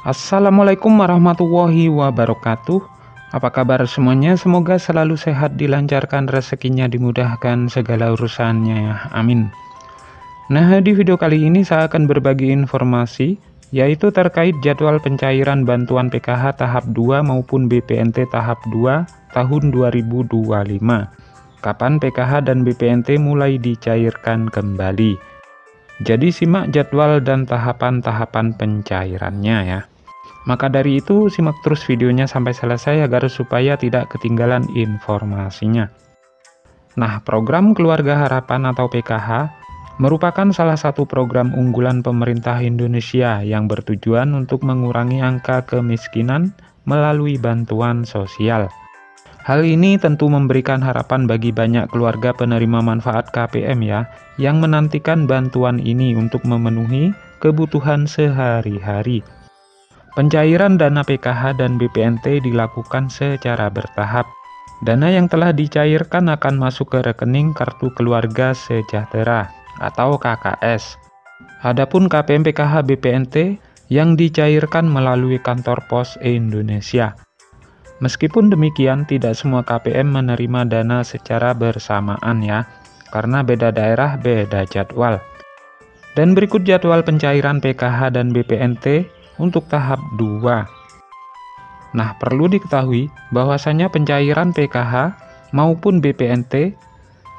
Assalamualaikum warahmatullahi wabarakatuh. Apa kabar semuanya? Semoga selalu sehat, dilancarkan rezekinya, dimudahkan segala urusannya ya. Amin. Nah, di video kali ini saya akan berbagi informasi yaitu terkait jadwal pencairan bantuan PKH tahap 2 maupun BPNT tahap 2 tahun 2025. Kapan PKH dan BPNT mulai dicairkan kembali? Jadi simak jadwal dan tahapan-tahapan pencairannya ya. Maka dari itu simak terus videonya sampai selesai agar supaya tidak ketinggalan informasinya. Nah, program Keluarga Harapan atau PKH merupakan salah satu program unggulan pemerintah Indonesia yang bertujuan untuk mengurangi angka kemiskinan melalui bantuan sosial. Hal ini tentu memberikan harapan bagi banyak keluarga penerima manfaat KPM ya, yang menantikan bantuan ini untuk memenuhi kebutuhan sehari-hari. Pencairan dana PKH dan BPNT dilakukan secara bertahap. Dana yang telah dicairkan akan masuk ke rekening Kartu Keluarga Sejahtera atau KKS. Adapun KPM PKH BPNT yang dicairkan melalui kantor pos Indonesia. Meskipun demikian, tidak semua KPM menerima dana secara bersamaan ya, karena beda daerah beda jadwal. Dan berikut jadwal pencairan PKH dan BPNT untuk tahap 2. Nah, perlu diketahui bahwasanya pencairan PKH maupun BPNT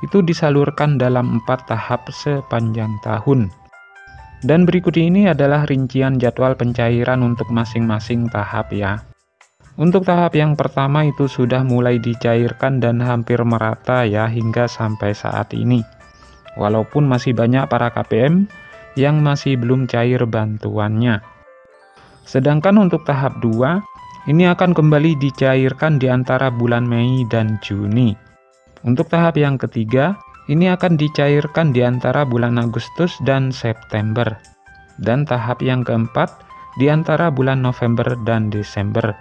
itu disalurkan dalam 4 tahap sepanjang tahun. Dan berikut ini adalah rincian jadwal pencairan untuk masing-masing tahap ya. Untuk tahap yang pertama itu sudah mulai dicairkan dan hampir merata ya hingga sampai saat ini. Walaupun masih banyak para KPM yang masih belum cair bantuannya. Sedangkan untuk tahap 2, ini akan kembali dicairkan di antara bulan Mei dan Juni. Untuk tahap yang ketiga, ini akan dicairkan di antara bulan Agustus dan September. Dan tahap yang keempat, di antara bulan November dan Desember,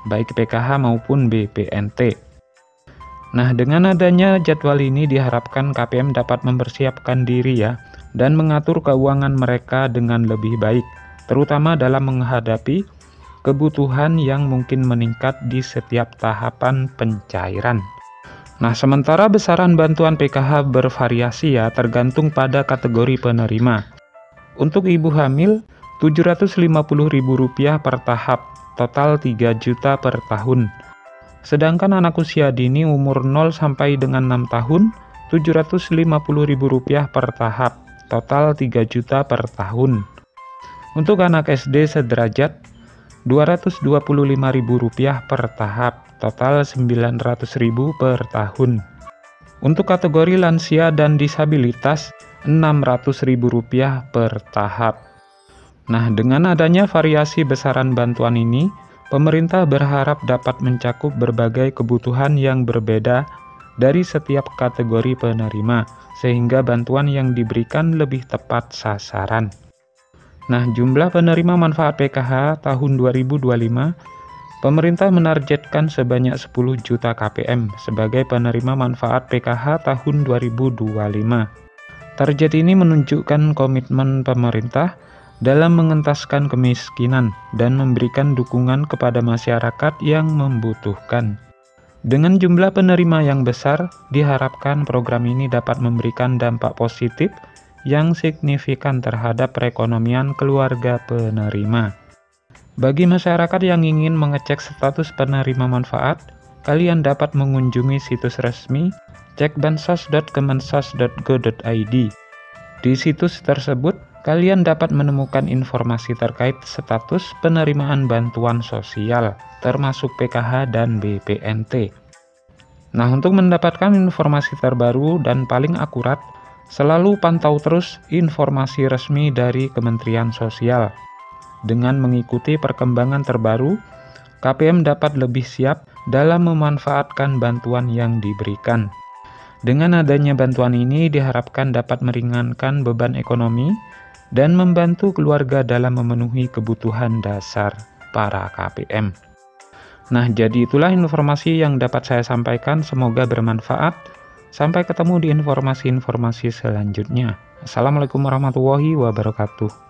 baik PKH maupun BPNT. Nah, dengan adanya jadwal ini diharapkan KPM dapat mempersiapkan diri ya, dan mengatur keuangan mereka dengan lebih baik, terutama dalam menghadapi kebutuhan yang mungkin meningkat di setiap tahapan pencairan. Nah, sementara besaran bantuan PKH bervariasi ya, tergantung pada kategori penerima. Untuk ibu hamil, Rp750.000 per tahap, total 3 juta per tahun. Sedangkan anak usia dini umur 0 sampai dengan 6 tahun, Rp750.000 per tahap, total 3 juta per tahun. Untuk anak SD sederajat, Rp225.000 per tahap, total Rp900.000 per tahun. Untuk kategori lansia dan disabilitas, Rp600.000 per tahap. Nah, dengan adanya variasi besaran bantuan ini, pemerintah berharap dapat mencakup berbagai kebutuhan yang berbeda dari setiap kategori penerima, sehingga bantuan yang diberikan lebih tepat sasaran. Nah, jumlah penerima manfaat PKH tahun 2025, pemerintah menargetkan sebanyak 10 juta KPM sebagai penerima manfaat PKH tahun 2025. Target ini menunjukkan komitmen pemerintah dalam mengentaskan kemiskinan dan memberikan dukungan kepada masyarakat yang membutuhkan. Dengan jumlah penerima yang besar, diharapkan program ini dapat memberikan dampak positif yang signifikan terhadap perekonomian keluarga penerima. Bagi masyarakat yang ingin mengecek status penerima manfaat, kalian dapat mengunjungi situs resmi cekbansos.kemensos.go.id. Di situs tersebut, kalian dapat menemukan informasi terkait status penerimaan bantuan sosial, termasuk PKH dan BPNT. Nah, untuk mendapatkan informasi terbaru dan paling akurat, selalu pantau terus informasi resmi dari Kementerian Sosial. Dengan mengikuti perkembangan terbaru, KPM dapat lebih siap dalam memanfaatkan bantuan yang diberikan. Dengan adanya bantuan ini diharapkan dapat meringankan beban ekonomi dan membantu keluarga dalam memenuhi kebutuhan dasar para KPM. Nah, jadi itulah informasi yang dapat saya sampaikan, semoga bermanfaat. Sampai ketemu di informasi-informasi selanjutnya. Assalamualaikum warahmatullahi wabarakatuh.